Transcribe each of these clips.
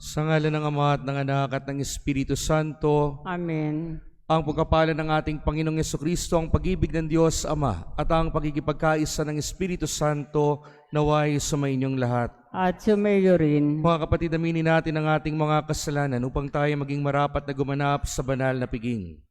Sa ngalan ng Ama at ng Anak at ng Espiritu Santo, Amen. ang pagkapalan ng ating Panginoong Yesukristo, ang pag-ibig ng Diyos Ama, at ang pagkikipagkaisa ng Espiritu Santo naway sumainyong lahat. At sumayo rin. Mga kapatid, aminin natin ang ating mga kasalanan upang tayo maging marapat na gumanap sa banal na piging.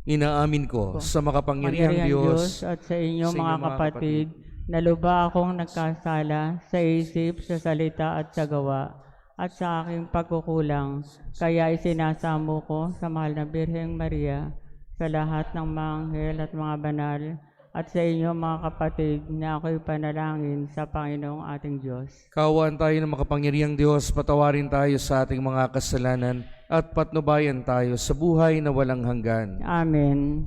Inaamin ko sa makapangyarihang Diyos at sa inyo sa mga kapatid, na lubha akong nagkasala sa isip, sa salita at sa gawa, at sa aking pagkukulang. Kaya isinasamo ko sa mahal na Birheng Maria, sa lahat ng mga anghel at mga banal, at sa inyo mga kapatid, na ako'y panalangin sa Panginoong ating Diyos. Kaawaan tayo ng makapangyarihang Diyos, patawarin tayo sa ating mga kasalanan, at patnubayan tayo sa buhay na walang hanggan. Amen.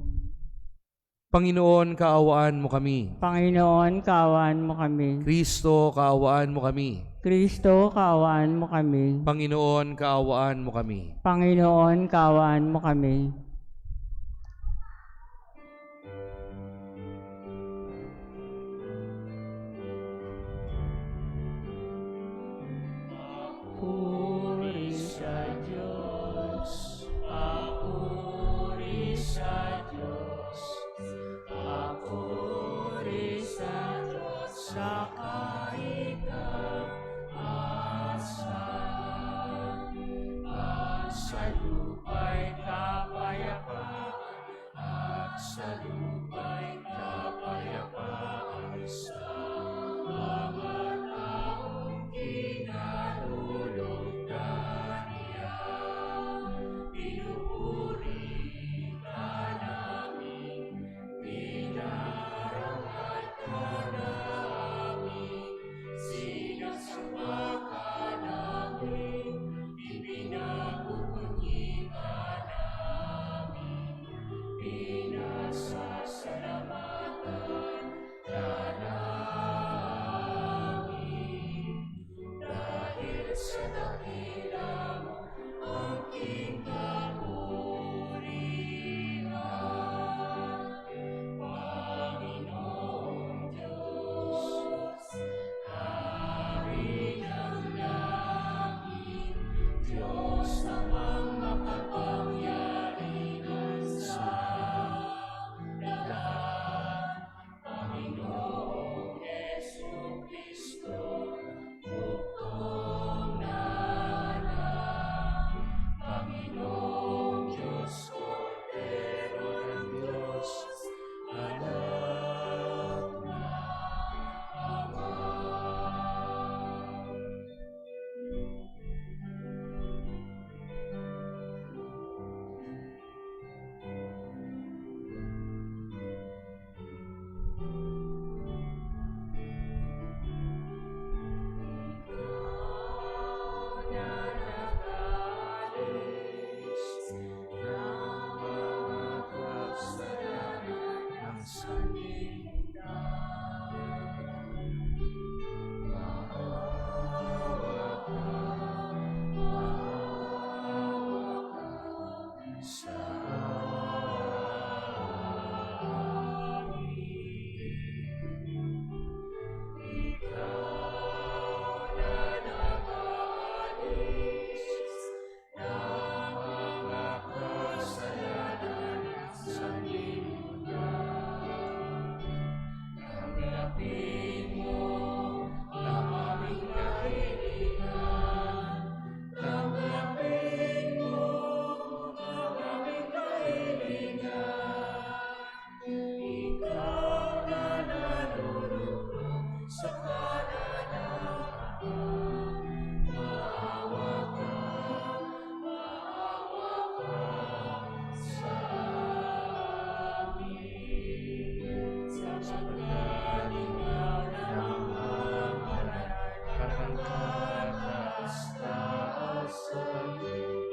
Panginoon, kaawaan mo kami. Panginoon, kaawaan mo kami. Kristo, kaawaan mo kami. Kristo, kaawaan mo kami. Panginoon, kaawaan mo kami. Panginoon, kaawaan mo kami. Puri sa Diyos, papuri sa Diyos, papuri sa Diyos sa sa lupa'y kapayapaan at sa lupa'y kapayapaan sa mga taong kinalulugdan niya. Pinupuri ka namin, pinarangal ka namin, sinasamba ka namin, ipinapupunyi ka namin, pinasasalamatan ka namin. Dahil sa dakila mo aking kapurihan, Panginoong Diyos, Hari ng langit, Diyos namang makapangyarihan sa lahat, Panginoong Jesucristo, buktong na anak, Panginoong Diyos, Kordero ng Diyos, anak na Ama.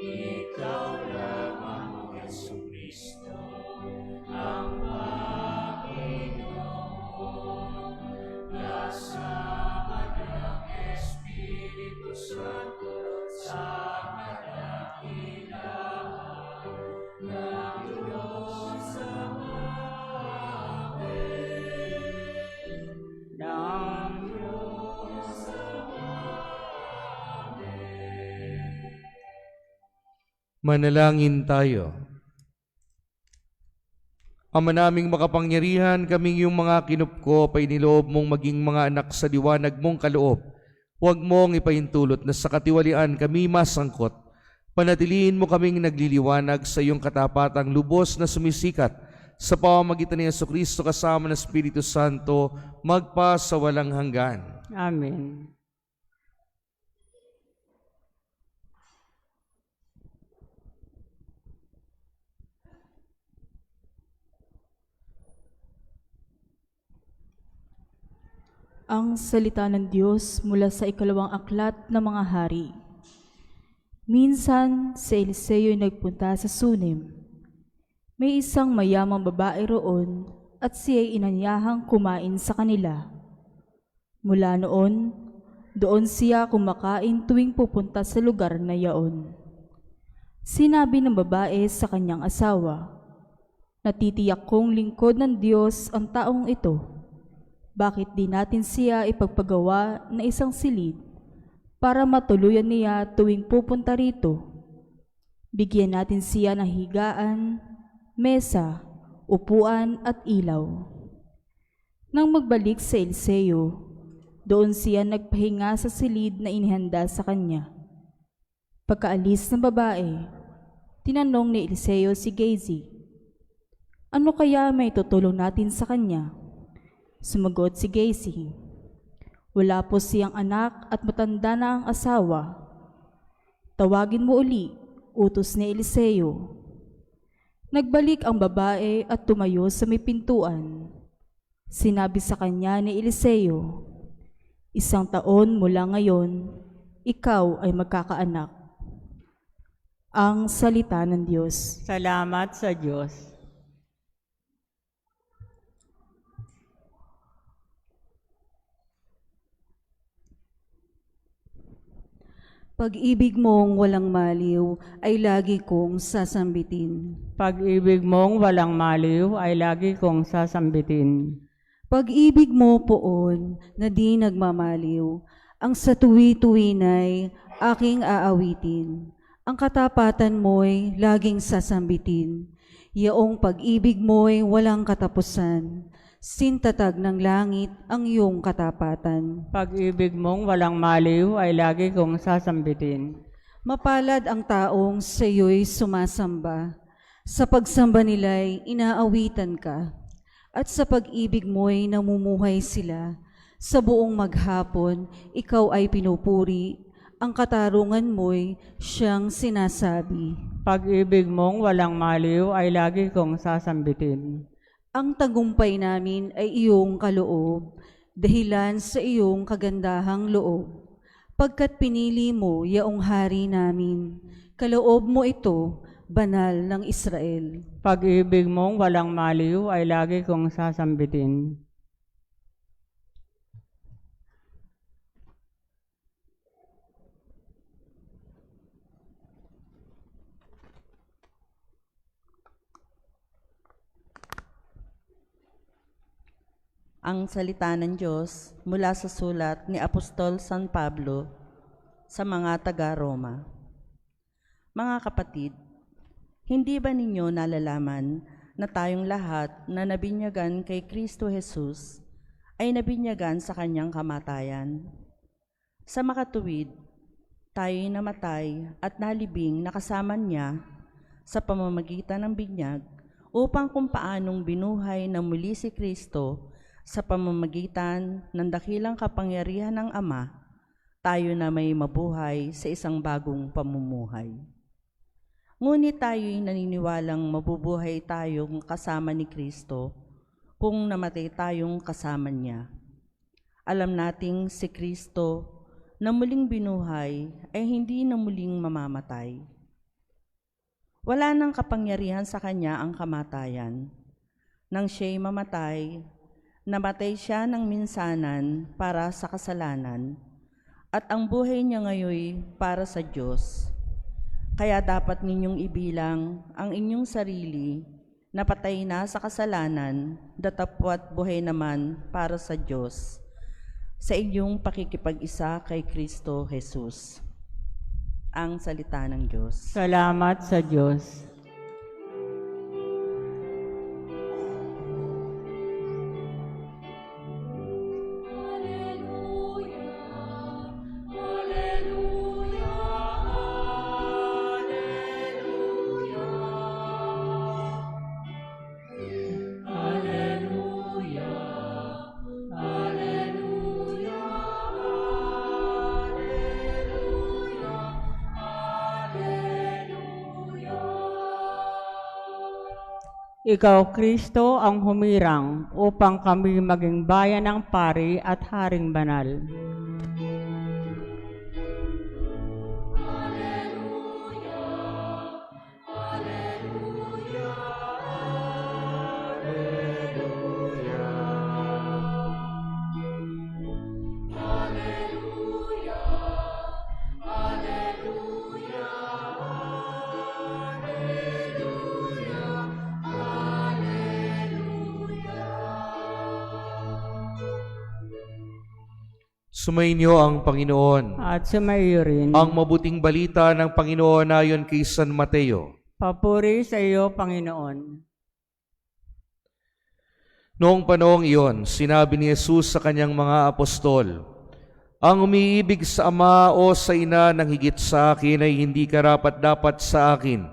Ikaw lamang, Jesucristo, ang Panginoon, kasama ng Espiritu Santo sa kadakilaan ng Diyos Ama. Amen. Ng Diyos Ama. Amen. Manalangin tayo. Ama naming makapangyarihan, kaming iyong mga kinupko, painiloob mong maging mga anak sa liwanag mong kaloob. Huwag mong ipahintulot na sa katiwalian kami masangkot. Panatilihin mo kaming nagliliwanag sa iyong katapatang lubos na sumisikat sa pamamagitan ni Jesucristo kasama ng Espiritu Santo, magpa sa walang hanggan. Amen. Ang salita ng Diyos mula sa ikalawang aklat ng mga hari. Minsan, si Eliseo ay nagpunta sa Sunem. May isang mayamang babae roon at siya ay inanyahang kumain sa kanila. Mula noon, doon siya kumakain tuwing pupunta sa lugar na yaon. Sinabi ng babae sa kanyang asawa, "Natitiyak kong lingkod ng Diyos ang taong ito. Bakit di natin siya ipagpagawa na isang silid para matuluyan niya tuwing pupunta rito? Bigyan natin siya ng higaan, mesa, upuan at ilaw." Nang magbalik sa Eliseo, doon siya nagpahinga sa silid na inihanda sa kanya. Pagkaalis ng babae, tinanong ni Eliseo si Gehazi, "Ano kaya may tutulong natin sa kanya?" Sumagot si Gehazi, "Wala po siyang anak at matanda na ang asawa. Tawagin mo uli," utos ni Eliseo. Nagbalik ang babae at tumayo sa may pintuan. Sinabi sa kanya ni Eliseo, "1 taon mula ngayon, ikaw ay magkakaanak." Ang salita ng Diyos. Salamat sa Diyos. Pag-ibig mong walang maliw ay lagi kong sasambitin. Pag-ibig mong walang maliw ay lagi kong sasambitin. Pag-ibig mo poon na di nagmamaliw, ang sa tuwi-tuwinay aking aawitin. Ang katapatan mo'y laging sasambitin. Yaong pag-ibig mo'y walang katapusan. Sintatag ng langit ang iyong katapatan. Pag-ibig mong walang maliw ay lagi kong sasambitin. Mapalad ang taong sa iyo'y sumasamba. Sa pagsamba nila'y inaawitan ka. At sa pag-ibig mo'y namumuhay sila. Sa buong maghapon, ikaw ay pinupuri. Ang katarungan mo'y siyang sinasabi. Pag-ibig mong walang maliw ay lagi kong sasambitin. Ang tagumpay namin ay iyong kaloob, dahilan sa iyong kagandahang loob. Pagkat pinili mo yaong hari namin, kaloob mo ito, banal ng Israel. Pag-ibig mong walang maliw ay lagi kong sasambitin. Ang salita ng Diyos mula sa sulat ni Apostol San Pablo sa mga taga-Roma. Mga kapatid, hindi ba ninyo nalalaman na tayong lahat na nabinyagan kay Kristo Jesus ay nabinyagan sa kanyang kamatayan? Sa makatuwid, tayo'y namatay at nalibing na kasama niya sa pamamagitan ng binyag upang kung paanong binuhay na muli si Kristo sa pamamagitan ng dakilang kapangyarihan ng Ama, tayo na may mabuhay sa isang bagong pamumuhay. Ngunit tayo'y naniniwalang mabubuhay tayong kasama ni Kristo kung namatay tayong kasama niya. Alam nating si Kristo na muling binuhay ay hindi na muling mamamatay. Wala nang kapangyarihan sa kanya ang kamatayan. Nang siya'y mamatay, namatay siya ng minsanan para sa kasalanan, at ang buhay niya ngayoy para sa Diyos. Kaya dapat ninyong ibilang ang inyong sarili na patay na sa kasalanan, datapwat buhay naman para sa Diyos, sa inyong pakikipag-isa kay Kristo Jesus. ang salita ng Diyos. Salamat sa Diyos. Ikaw, Kristo, ang humirang upang kami maging bayan ng pari at haring banal. Sumainyo ang Panginoon. At sumaiyo rin. Ang mabuting balita ng Panginoon ayon kay San Mateo. Papuri sa iyo, Panginoon. Noong panahong iyon, sinabi ni Jesus sa kanyang mga apostol, "Ang umiibig sa ama o sa ina ng higit sa akin ay hindi karapat-dapat sa akin.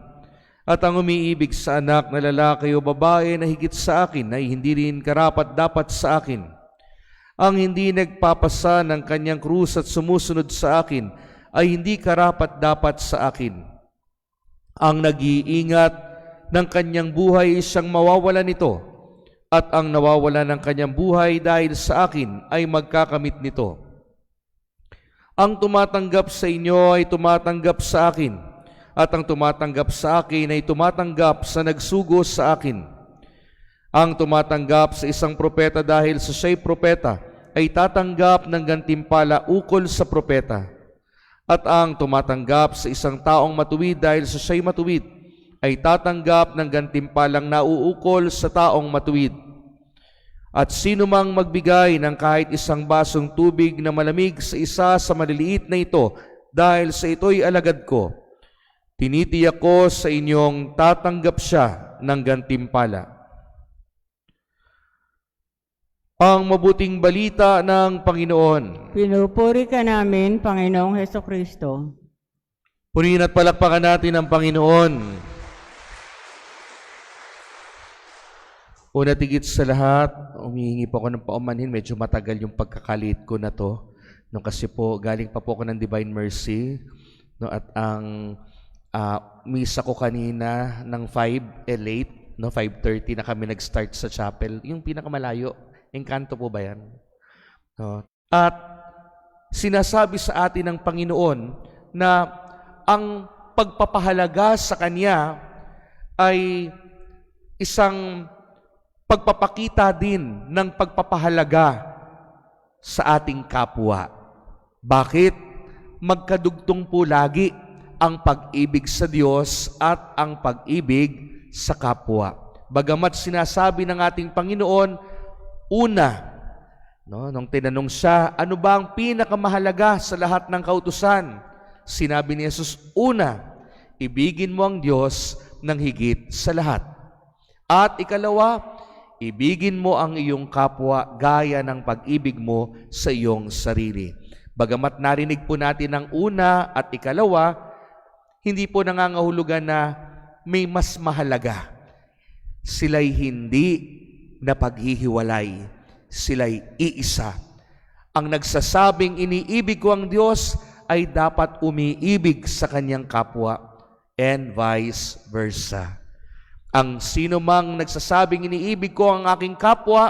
At ang umiibig sa anak na lalaki o babae na higit sa akin ay hindi rin karapat-dapat sa akin. Ang hindi nagpapasa ng kanyang krus at sumusunod sa akin ay hindi karapat-dapat sa akin. Ang nag-iingat ng kanyang buhay siyang mawawala nito, at ang nawawala ng kanyang buhay dahil sa akin ay magkakamit nito. Ang tumatanggap sa inyo ay tumatanggap sa akin, at ang tumatanggap sa akin ay tumatanggap sa nagsugo sa akin. Ang tumatanggap sa isang propeta dahil sa siya'y propeta ay tatanggap ng gantimpala ukol sa propeta. At ang tumatanggap sa isang taong matuwid dahil sa siya'y matuwid ay tatanggap ng gantimpalang nauukol sa taong matuwid. At sino mang magbigay ng kahit isang basong tubig na malamig sa isa sa maliliit na ito dahil sa ito'y alagad ko, tinitiyak ko sa inyong tatanggap siya ng gantimpala." Ang mabuting balita ng Panginoon. Pinupuri ka namin, Panginoong Hesukristo. Purihin at palakpakan natin ang Panginoon. Una tigit sa lahat, humihingi po ako ng paumanhin. Medyo matagal yung pagkakalit ko na to. No, kasi po, galing pa po ako ng Divine Mercy. No, at ang misa ko kanina ng 5, late. No, 5:30 na kami nag-start sa chapel. Yung pinakamalayo. Engkanto po ba yan? No. At sinasabi sa atin ng Panginoon na ang pagpapahalaga sa Kanya ay isang pagpapakita din ng pagpapahalaga sa ating kapwa. Bakit? Magkadugtong po lagi ang pag-ibig sa Diyos at ang pag-ibig sa kapwa. Bagamat sinasabi ng ating Panginoon, una, nung tinanong siya, ano ba ang pinakamahalaga sa lahat ng kautusan? Sinabi ni Jesus, una, ibigin mo ang Diyos ng higit sa lahat. At ikalawa, ibigin mo ang iyong kapwa gaya ng pag-ibig mo sa iyong sarili. Bagamat narinig po natin ang una at ikalawa, hindi po nangangahulugan na may mas mahalaga. Sila'y hindi na paghihiwalay, sila'y iisa. Ang nagsasabing iniibig ko ang Diyos ay dapat umiibig sa kanyang kapwa and vice versa. Ang sino mang nagsasabing iniibig ko ang aking kapwa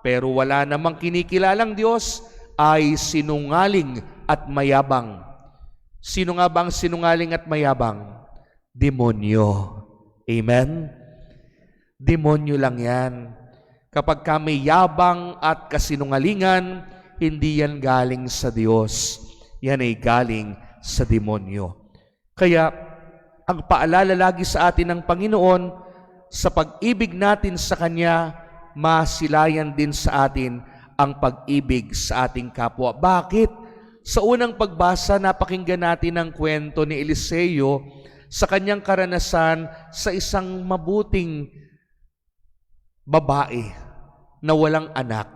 pero wala namang kinikilalang Diyos ay sinungaling at mayabang. Sino nga ba ang sinungaling at mayabang? Demonyo. Amen? Demonyo lang yan. Kapag kami yabang at kasinungalingan, hindi yan galing sa Diyos. Yan ay galing sa demonyo. Kaya, ang paalala lagi sa atin ng Panginoon, sa pag-ibig natin sa Kanya, masilayan din sa atin ang pag-ibig sa ating kapwa. Bakit? Sa unang pagbasa, napakinggan natin ang kwento ni Eliseo sa kanyang karanasan sa isang mabuting babae na walang anak.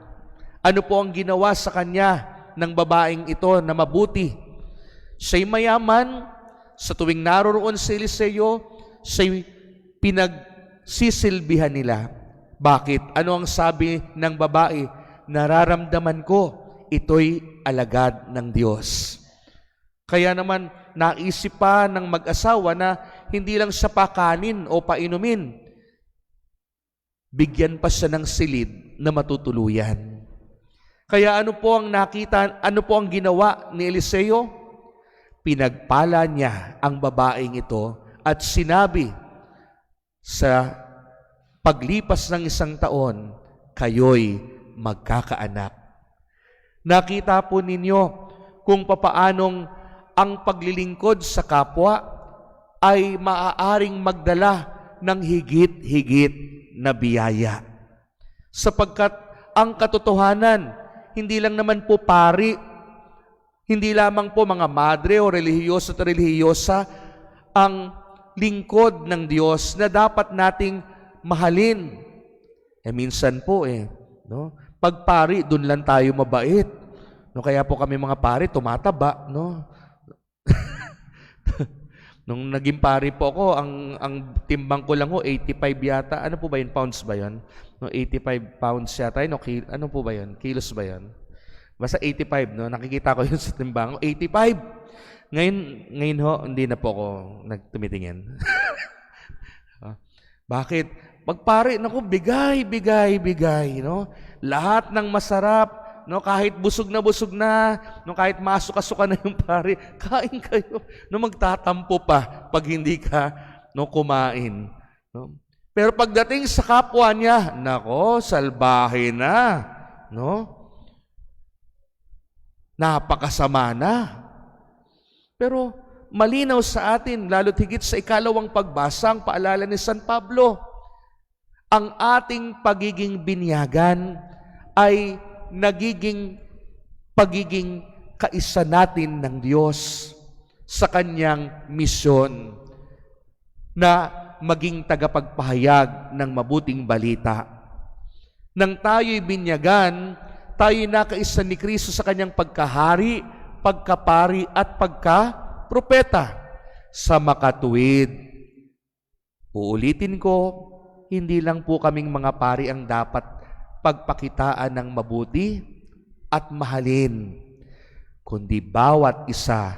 Ano po ang ginawa sa kanya ng babaeng ito na mabuti? Siya'y mayaman, sa tuwing naroroon si Eliseo, siya'y pinagsisilbihan nila. Bakit? Ano ang sabi ng babae? Nararamdaman ko, ito'y alagad ng Diyos. Kaya naman, naisip pa ng mag-asawa na hindi lang siya pakanin o painumin. Bigyan pa siya ng silid na matutuluyan. Kaya ano po ang nakita, ano po ang ginawa ni Eliseo? Pinagpala niya ang babaeng ito at sinabi, sa paglipas ng 1 taon, kayo'y magkakaanak. Nakita po ninyo kung papaanong ang paglilingkod sa kapwa ay maaaring magdala ng higit-higit na biyaya. Sapagkat ang katotohanan, hindi lang naman po pari, hindi lamang po mga madre o relihiyoso at relihiyosa ang lingkod ng Diyos na dapat nating mahalin. Minsan po no? Pag pari, dun lang tayo mabait. No, kaya po kami mga pari tumataba, no? Nung naging pari po ako, ang timbang ko lang 85 yata. Ano po ba yun? Pounds ba yun? No, 85 pounds yata. No, ano po ba yun? Kilos ba yun? Basta 85, no? Nakikita ko yun sa timbang ko. 85! Ngayon ho, hindi na po ako nagtumitingin. Bakit? Pagpari, naku, bigay, no? Lahat ng masarap, no, kahit busog na, no, kahit masuka-suka na yung pari, kain kayo. No, magtatampo pa pag hindi ka, no, kumain. No? Pero pagdating sa kapwa niya, nako, salbahe na, no? Napakasama na. Pero malinaw sa atin, lalo't higit sa 2 pagbasa, ang paalala ni San Pablo, ang ating pagiging binyagan ay nagiging pagiging kaisa natin ng Diyos sa Kanyang misyon na maging tagapagpahayag ng mabuting balita. Nang tayo'y binyagan, tayo'y nakaisa ni Kristo sa Kanyang pagkahari, pagkapari at pagkapropeta sa makatuwid. Uulitin ko, hindi lang po kaming mga pari ang dapat pagpakitaan ng mabuti at mahalin, kundi bawat isa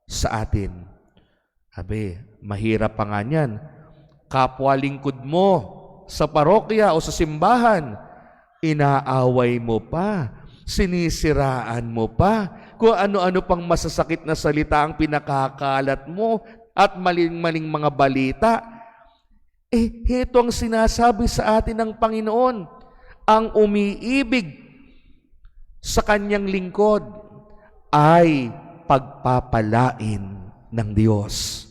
sa atin. Sabi, mahirap pa nga niyan. Kapwa lingkod mo sa parokya o sa simbahan, inaaway mo pa, sinisiraan mo pa, kung ano-ano pang masasakit na salita ang pinakakalat mo at maling-maling mga balita. Heto ang sinasabi sa atin ng Panginoon, ang umiibig sa Kanyang lingkod ay pagpapalain ng Diyos.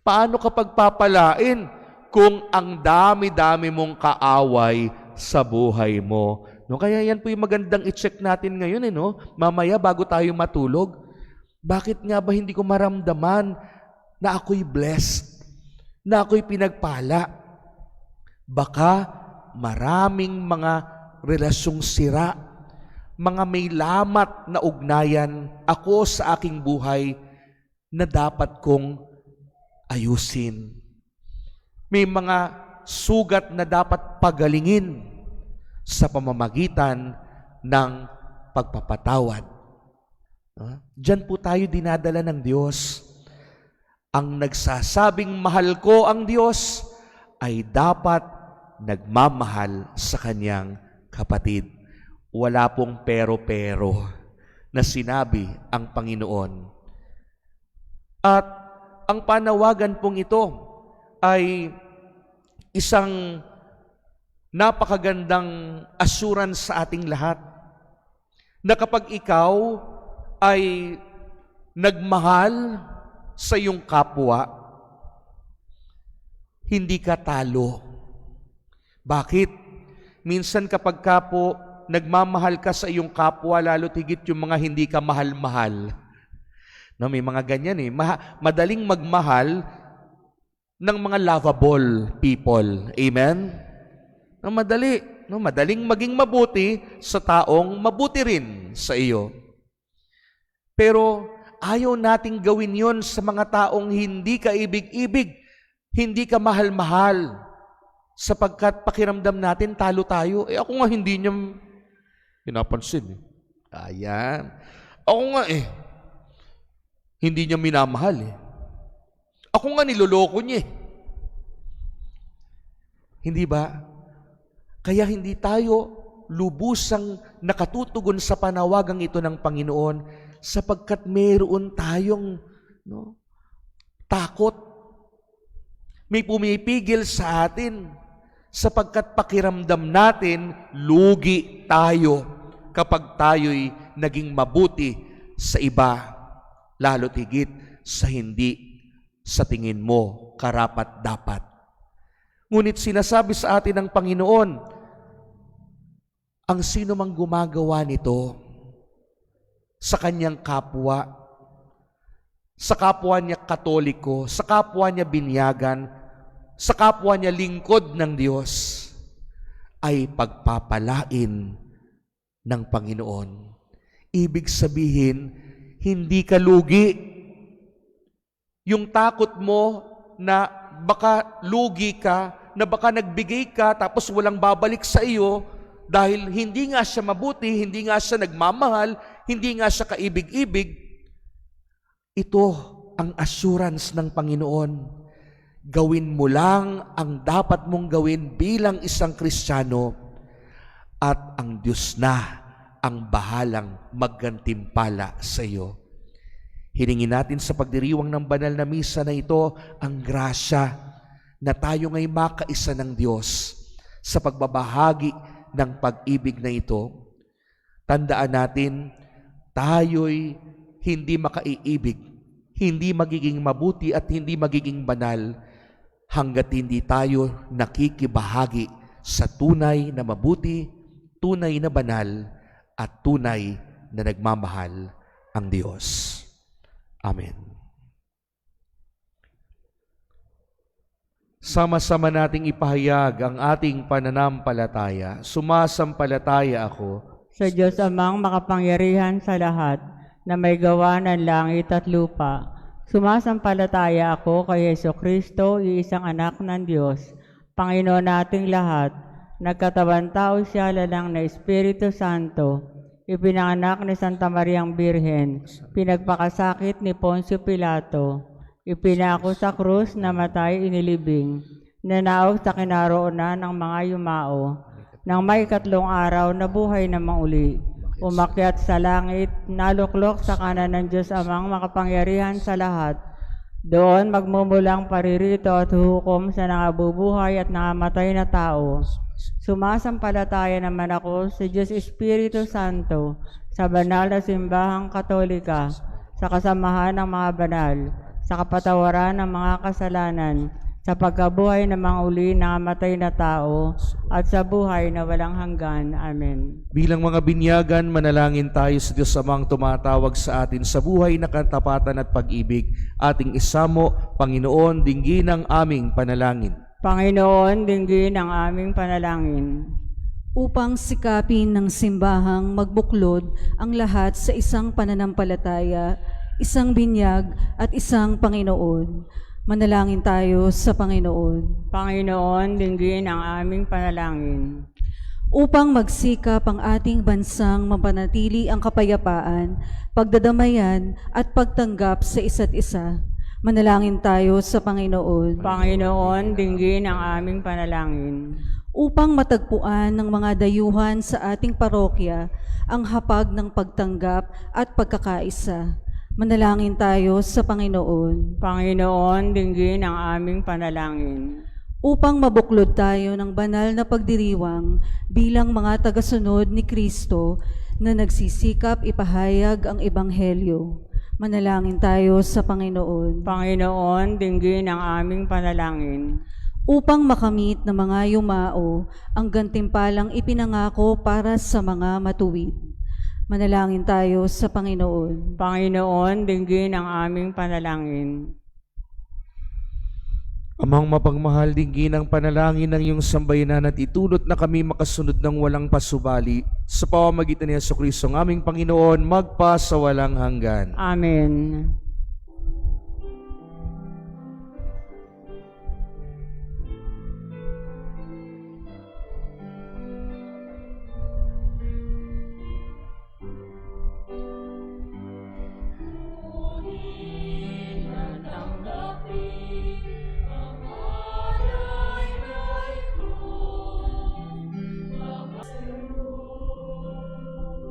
Paano ka pagpapalain kung ang dami-dami mong kaaway sa buhay mo? No, kaya yan po yung magandang i-check natin ngayon, no? Mamaya bago tayo matulog. Bakit nga ba hindi ko maramdaman na ako'y blessed, na ako'y pinagpala? Baka maraming mga relasyong sira, mga may lamat na ugnayan ako sa aking buhay na dapat kong ayusin. May mga sugat na dapat pagalingin sa pamamagitan ng pagpapatawad. Diyan po tayo dinadala ng Diyos. Ang nagsasabing mahal ko ang Diyos ay dapat nagmamahal sa kanyang kapatid. Wala pong pero-pero na sinabi ang Panginoon. At ang panawagan pong ito ay isang napakagandang assurance sa ating lahat na kapag ikaw ay nagmahal sa iyong kapwa, hindi ka talo. Bakit? Minsan kapag ka po nagmamahal ka sa iyong kapwa, lalo tigit yung mga hindi ka mahal-mahal. No, may mga ganyan eh. Madaling magmahal ng mga lovable people. Amen? No, madaling maging mabuti sa taong mabuti rin sa iyo. Pero ayaw nating gawin yon sa mga taong hindi ka ibig-ibig, hindi ka mahal-mahal, sapagkat pakiramdam natin talo tayo. Ako nga hindi niya pinapansin. Ayan. Ako nga hindi niya minamahal. Ako nga niloloko niya. Hindi ba? Kaya hindi tayo lubusang nakatutugon sa panawagang ito ng Panginoon, sapagkat mayroon tayong takot. May pumipigil sa atin sapagkat pakiramdam natin lugi tayo kapag tayo'y naging mabuti sa iba, lalo tigit sa hindi sa tingin mo karapat-dapat. Ngunit sinasabi sa atin ng Panginoon, ang sino mang gumagawa nito sa kanyang kapwa, sa kapwa niya Katoliko, sa kapwa niya binyagan, sa kapwa niya lingkod ng Diyos, ay pagpapalain ng Panginoon. Ibig sabihin, hindi ka lugi. Yung takot mo na baka lugi ka, na baka nagbigay ka tapos walang babalik sa iyo, dahil hindi nga siya mabuti, hindi nga siya nagmamahal, hindi nga siya kaibig-ibig. Ito ang assurance ng Panginoon. Gawin mo lang ang dapat mong gawin bilang isang Kristiyano, at ang Diyos na ang bahalang maggantimpala sa iyo. Hiningin natin sa pagdiriwang ng banal na misa na ito ang grasya na tayo ngay makaisa ng Diyos sa pagbabahagi ng pag-ibig na ito. Tandaan natin, tayo'y hindi makaiibig, hindi magiging mabuti at hindi magiging banal hanggat hindi tayo nakikibahagi sa tunay na mabuti, tunay na banal, at tunay na nagmamahal ang Diyos. Amen. Sama-sama nating ipahayag ang ating pananampalataya. Sumasampalataya ako Sa Diyos Amang makapangyarihan sa lahat, na may gawa ng langit at lupa. Sumasampalataya ako kay Jesucristo, iisang anak ng Diyos, Panginoon nating lahat. Nagkatawan tao siya lalang na Espiritu Santo, ipinanganak ni Santa Mariang Birhen, pinagpakasakit ni Poncio Pilato, ipinako sa krus, namatay, inilibing, nanaog sa kinaroonan ng mga yumao, nang may 3 araw nabuhay na mauli, umakyat sa langit, naluklok sa kanan ng Diyos Amang makapangyarihan sa lahat. Doon magmumulang paririto at huhukom sa nangabubuhay at nangamatay na tao. Sumasampalataya naman ako sa Diyos Espiritu Santo, sa banal na simbahang Katolika, sa kasamahan ng mga banal, sa kapatawaran ng mga kasalanan, sa pagkabuhay ng mga uli na amatay na tao, at sa buhay na walang hanggan. Amen. Bilang mga binyagan, manalangin tayo sa Diyos Amang tumatawag sa atin sa buhay na katapatan at pag-ibig. Ating isamo, Panginoon, dinggin ang aming panalangin. Panginoon, dinggin ang aming panalangin. Upang sikapin ng simbahang magbuklod ang lahat sa isang pananampalataya, isang binyag at isang Panginoon. Manalangin tayo sa Panginoon. Panginoon, dinggin ang aming panalangin. Upang magsikap ang ating bansang mapanatili ang kapayapaan, pagdadamayan at pagtanggap sa isa't isa. Manalangin tayo sa Panginoon. Panginoon, dinggin ang aming panalangin. Upang matagpuan ng mga dayuhan sa ating parokya ang hapag ng pagtanggap at pagkakaisa. Manalangin tayo sa Panginoon. Panginoon, dinggin ang aming panalangin. Upang mabuklod tayo ng banal na pagdiriwang bilang mga tagasunod ni Kristo na nagsisikap ipahayag ang Ebanghelyo. Manalangin tayo sa Panginoon. Panginoon, dinggin ang aming panalangin. upang makamit ng mga yumao ang gantimpalang ipinangako para sa mga matuwid. Manalangin tayo sa Panginoon. Panginoon, dinggin ang aming panalangin. Amang mapagmahal, dinggin ang panalangin ng iyong sambayanan at itulot na kami makasunod ng walang pasubali sa pamamagitan ni Jesucristo ang aming Panginoon, magpa sa walang hanggan. Amen.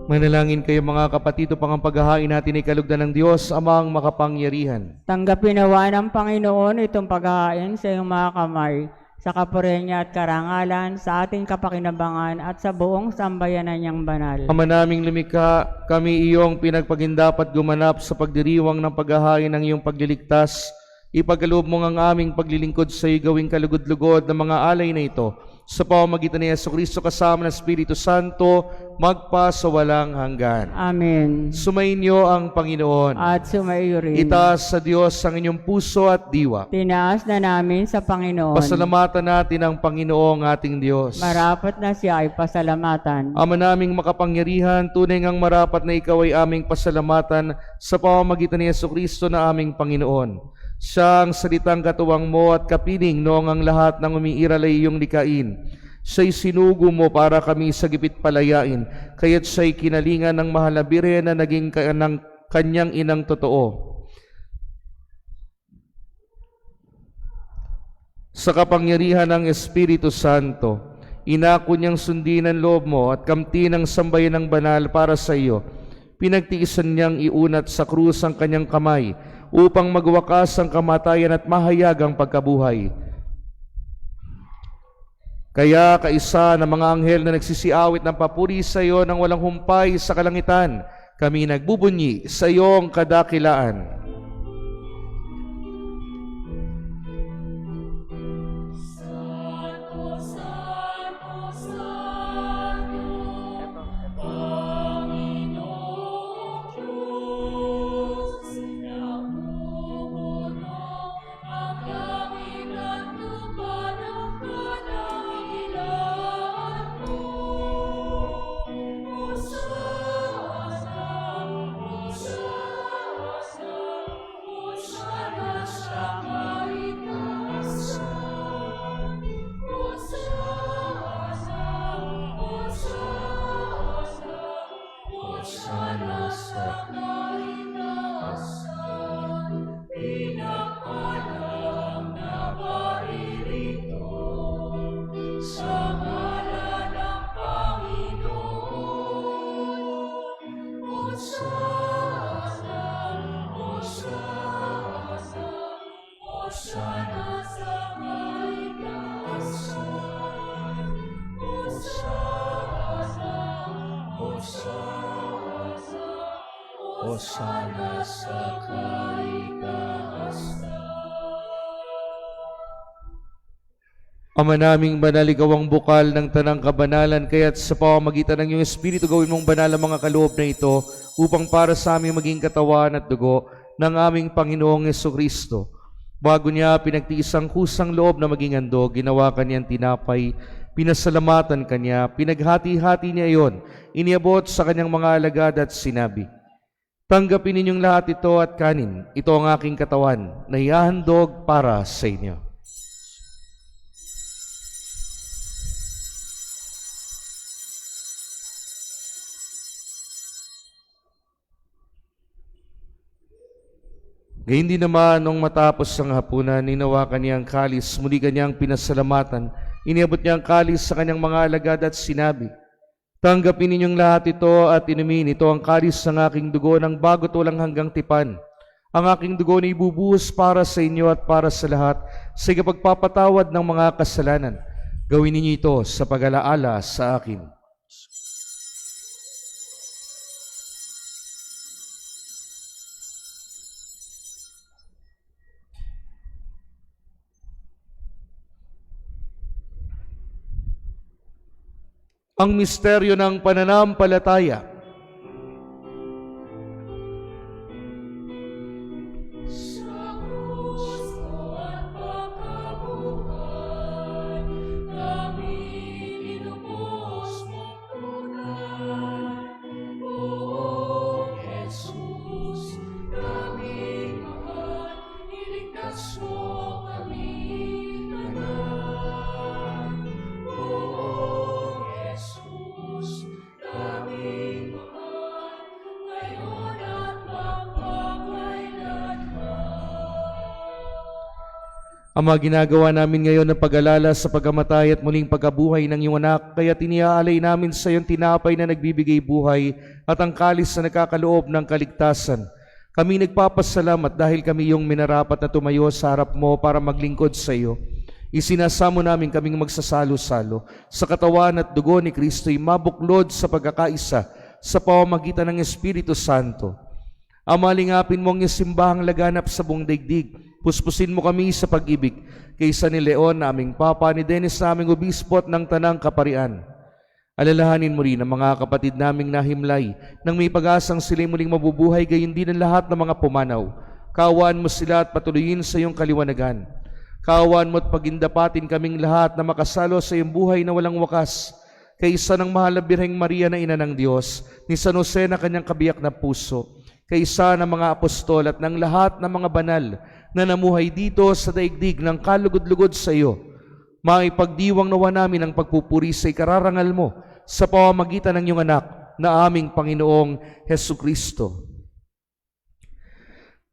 Manalangin kayo mga kapatid upang ang paghahain natin ay kalugdan ng Diyos, Amang makapangyarihan. Tanggapin nawa ng Panginoon itong paghahain sa iyong mga kamay, sa kapurihan niya at karangalan, sa ating kapakinabangan at sa buong sambayanan niyang banal. Ama naming lumikha, kami iyong pinagpagindapat gumanap sa pagdiriwang ng paghahain ng iyong pagliligtas. Ipagkaloob mo ang aming paglilingkod sa iyo gawing kalugod-lugod ng mga alay na ito sa pamamagitan ni Jesucristo kasama ng Espiritu Santo, magpa sa walang hanggan. Amen. Sumainyo ang Panginoon. At sumaiyo rin. Itaas sa Diyos ang inyong puso at diwa. Tinaas na namin sa Panginoon. Pasalamatan natin ang Panginoong ating Diyos. Marapat na siya ay pasalamatan. Ama naming makapangyarihan, tunay ngang marapat na ikaw ay aming pasalamatan sa pamamagitan ni Jesucristo na aming Panginoon. Siya ang salitang katuwang mo at kapiling noong ang lahat ng umiiral ay iyong likain. Siya'y sinugo mo para kami sa gipit palayain, kaya't siya'y kinalingan ng mahal na Birhen na naging ng kanyang inang totoo. Sa kapangyarihan ng Espiritu Santo, inako niyang sundin ang loob mo at kamtin ang sambayan ng banal para sa iyo. Pinagtiisan niyang iunat sa krus ang kanyang kamay upang magwakas ang kamatayan at mahayag ang pagkabuhay. Kaya kaisa ng mga anghel na nagsisiawit ng papuri sa iyo ng walang humpay sa kalangitan, kami nagbubunyi sa iyong kadakilaan. Hosana sa kaitaasan. Ama naming banal, ikaw ang bukal ng tanang kabanalan, kaya't sa pamamagitan ng iyong Espiritu gawin mong banal ang mga kaloob na ito upang para sa aming maging katawan at dugo ng aming Panginoong Jesucristo. Bago niya pinagtiis ang kusang loob na maging handog, ginawa kaniyang tinapay, pinasalamatan kanya, pinaghati-hati niya iyon, iniabot sa kanyang mga alagad at sinabi, "Tanggapin ninyong lahat ito at kanin, ito ang aking katawan na ihahandog para sa inyo." Gayun din naman, nung matapos ang hapunan, ninawakan niya ang kalis, muli kanyang pinasalamatan, iniabot niya ang kalis sa kanyang mga alagad at sinabi, "Tanggapin ninyong lahat ito at inumin, ito ang kalis ng aking dugo ng bago't walang hanggang tipan. Ang aking dugo na ibubuhos para sa inyo at para sa lahat sa ikapagpapatawad ng mga kasalanan. Gawin ninyo ito sa pag-alaala sa akin." Ang misteryo ng pananampalataya. Sa krus mo at pagkabuhay, kami inubos mo tunay. Poong Jesus, naming mahal, iligtas mo kami tanan. Poong Jesus, naming mahal, ngayon at Ama, ginagawa namin ngayon ng pag-alala sa pagkamatay at muling pagkabuhay ng iyong anak, kaya tiniaalay namin sa iyong tinapay na nagbibigay buhay at ang kalis na nagkakaloob ng kaligtasan. Kami nagpapasalamat dahil kami iyong minarapat na tumayo sa harap mo para maglingkod sa iyo. Isinasamo namin kaming magsasalo-salo sa katawan at dugo ni Kristo'y mabuklod sa pagkakaisa sa pamamagitan ng Espiritu Santo. Ama, lingapin mo ang iyong simbahang laganap sa buong daigdig. Puspusin mo kami sa pag-ibig kay San Leon, naming Papa, ni Dennis, naming Obispo at ng Tanang Kaparian. Alalahanin mo rin ang mga kapatid naming nahimlay nang may pag-asang sila'y muling mabubuhay, gayon din ang lahat ng mga pumanaw. Kaawaan mo sila at patuloyin sa iyong kaliwanagan. Kaawaan mo at pagindapatin kaming lahat na makasalo sa iyong buhay na walang wakas. Kaysa ng mahal na Birheng Maria na Ina ng Diyos, ni San Jose na kanyang kabiyak na puso, kaysa ng mga apostol at ng lahat ng mga banal na namuhay dito sa daigdig ng kalugod-lugod sa iyo, maipagdiwang nawa namin ang pagpupuri sa ikararangal mo sa pamamagitan ng iyong anak na aming Panginoong Hesu Kristo.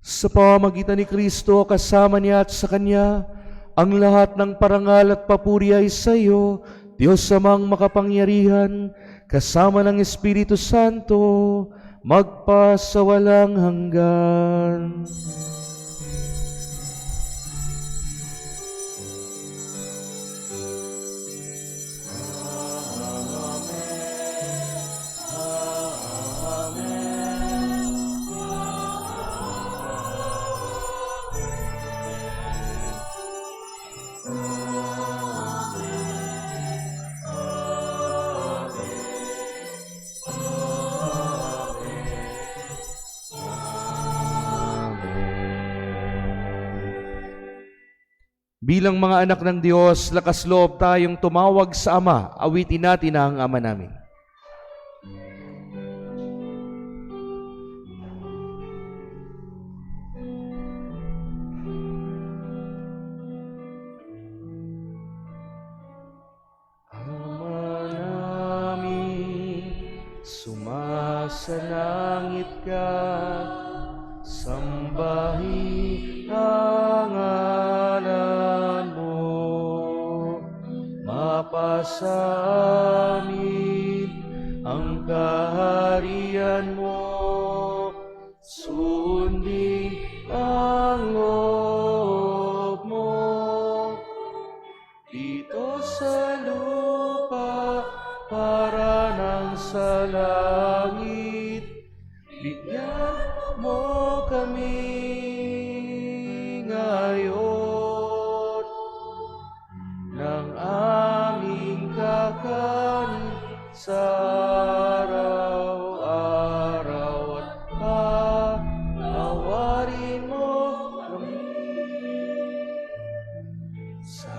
Sa pamamagitan ni Kristo, kasama niya at sa Kanya, ang lahat ng parangal at papuri ay sa iyo, Diyos amang makapangyarihan, kasama ng Espiritu Santo, magpasawalang hanggan. Bilang mga anak ng Diyos, lakas loob tayong tumawag sa Ama. Awitin natin ang Ama namin. Ama namin, sumasalangit ka, sambahin ang ngalan mo, mapasa amin ang kaharian mo, sundin ang loob mo, dito sa lupa para nang sa langit. Bigyan mo kami ngayon ng aming kakanin sa araw-araw, at patawarin mo kami sa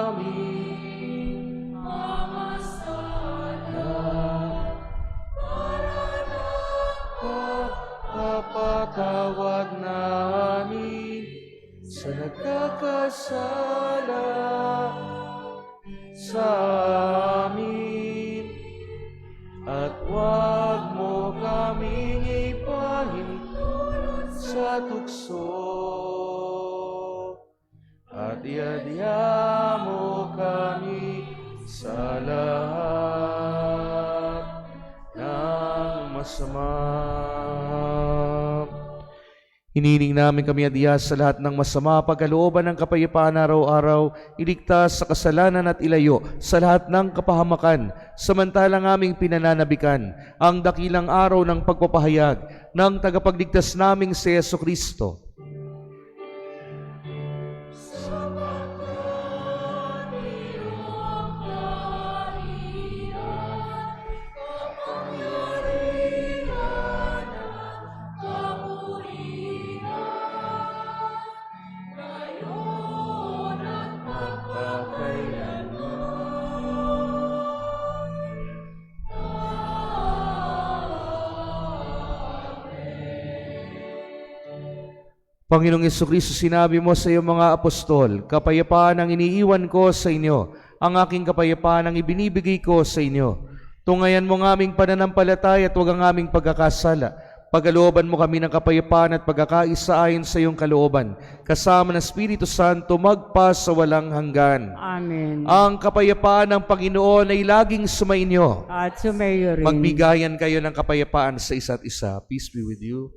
aming mga sala, papatawad namin sa nagkakasala sa amin, at huwag mo kaming ipahintulot sa tukso, at iadya mo kami sa lahat ng masama. Hinihiling namin kami adya sa lahat ng masama, pagkalooban ng kapayapaan araw-araw, iligtas sa kasalanan at ilayo sa lahat ng kapahamakan, samantalang aming pinananabikan ang dakilang araw ng pagpapahayag ng tagapagligtas naming si Yesu Kristo. Panginoong Yesukristo, sinabi mo sa iyong mga apostol, kapayapaan ang iniiwan ko sa inyo, ang aking kapayapaan ang ibinibigay ko sa inyo. Tungayan mo ng aming pananampalataya at huwag ang aming pagkakasala. Pagalooban mo kami ng kapayapaan at pagkakaisa ayon sa iyong kalooban, kasama ng Espiritu Santo magpas sa walang hanggan. Amen. Ang kapayapaan ng Panginoon ay laging sumainyo. At sumayo rin. Magbigayan kayo ng kapayapaan sa isa't isa. Peace be with you.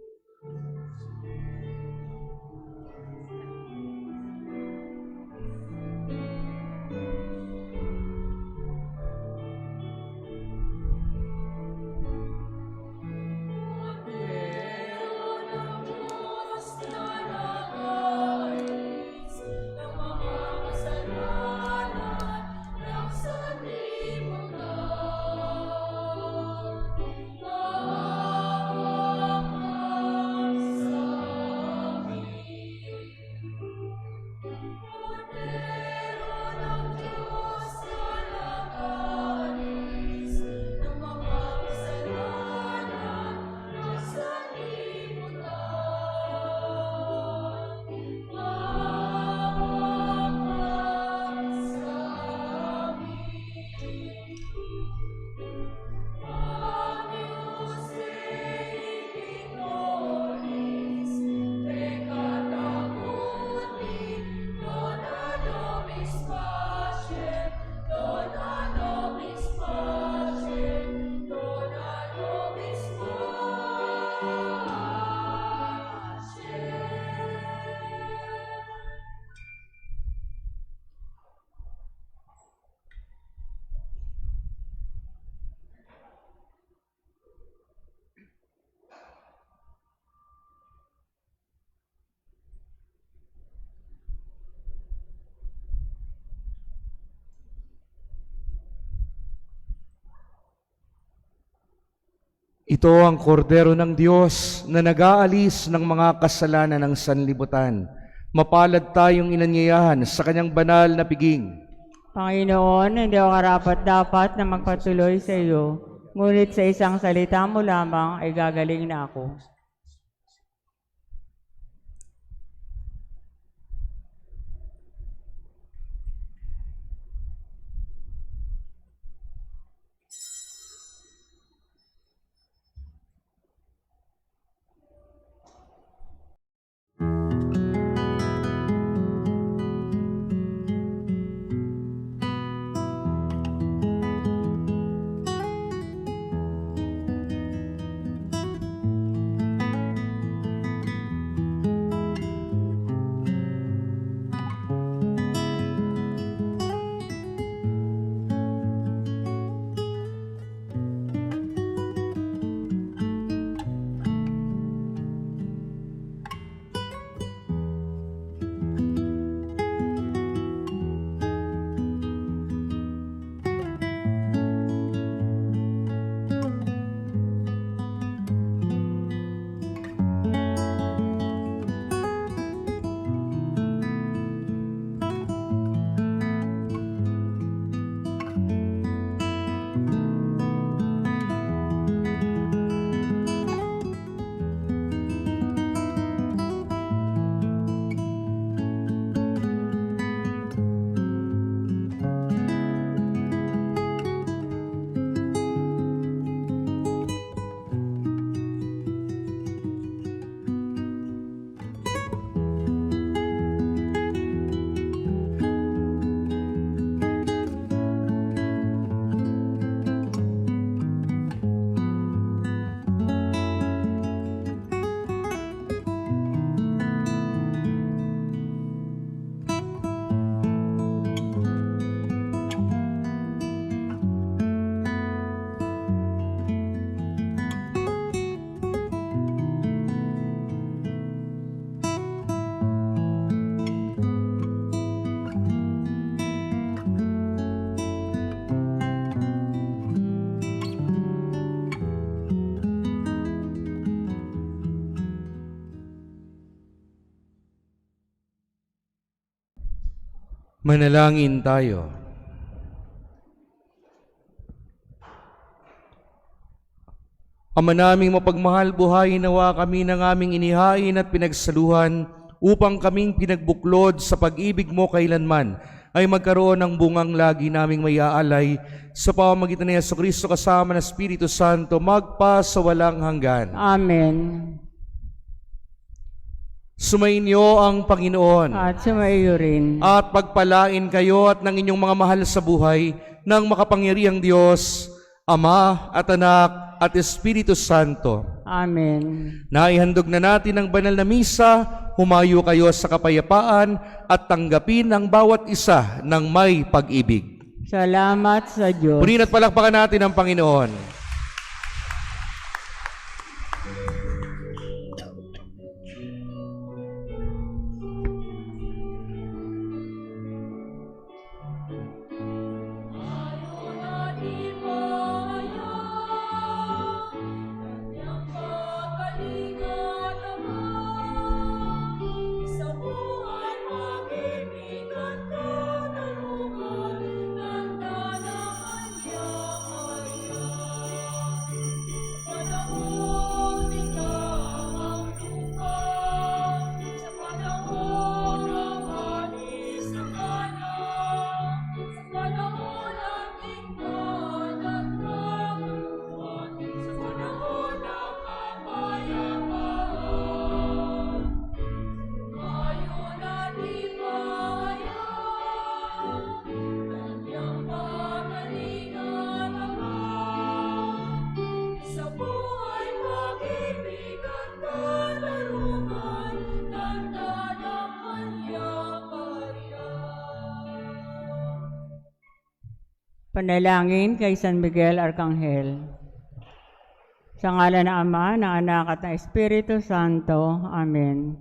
Ito ang kordero ng Diyos na nag-aalis ng mga kasalanan ng sanlibutan. Mapalad tayong inanyayahan sa kanyang banal na piging. Panginoon, hindi ako karapat-dapat na magpatuloy sa iyo, ngunit sa isang salita mo lamang ay gagaling na ako. Manalangin tayo. Ama naming mapagmahal, buhayin nawa kami ng aming inihain at pinagsaluhan upang kaming pinagbuklod sa pag-ibig mo kailanman ay magkaroon ng bungang lagi naming mayaalay sa pamamagitan ni Jesucristo kasama ng Espiritu Santo magpa sa walang hanggan. Amen. Sumainyo ang Panginoon At sumaiyo rin. at pagpalain kayo at ng inyong mga mahal sa buhay ng makapangyarihang Diyos, Ama at Anak at Espiritu Santo. Amen. Naihandog na natin ang banal na misa, humayo kayo sa kapayapaan at tanggapin ang bawat isa ng may pag-ibig. Salamat sa Diyos. Purihin at palakpakan natin ang Panginoon. Ayon at himaya, kanyang pagkalingat naman, sa buhay pag-ibig at katarungan, ng tanang kanya-kanya. Panahon ni tamang lupa, sa panahon ng anis ng kanya, sa panahon ng tingnan at kaguluhan, sa panahon ng kapayapaan. Ayon at himaya, kanyang pagalingan naman, sa buhay pag-ibig at katarungan, ng tanang kanya-kanya. Panalangin kay San Miguel Arcangel. Sa ngalan ng Ama, ng Anak at ng Espiritu Santo. Amen.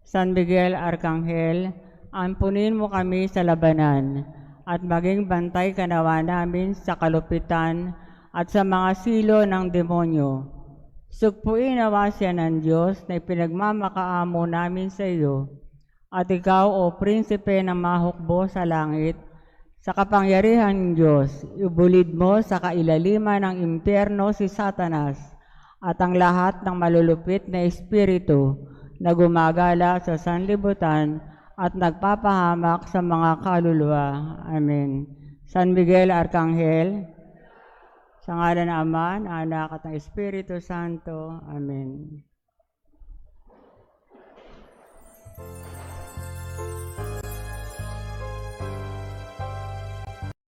San Miguel Arcangel, ampunin mo kami sa labanan at maging bantay ka nawa namin sa kalupitan at sa mga silo ng demonyo. Sugpuin nawa siya ng Diyos na ipinagmamakaamo namin sa iyo. At ikaw, o Prinsipe ng mahukbo sa langit, sa kapangyarihan ng Diyos, ibulid mo sa kailaliman ng impyerno si Satanas at ang lahat ng malulupit na espiritu na gumagala sa sanlibutan at nagpapahamak sa mga kaluluwa. Amen. San Miguel Arcangel, sa ngalan ng Ama, ng Anak at ng Espiritu Santo. Amen.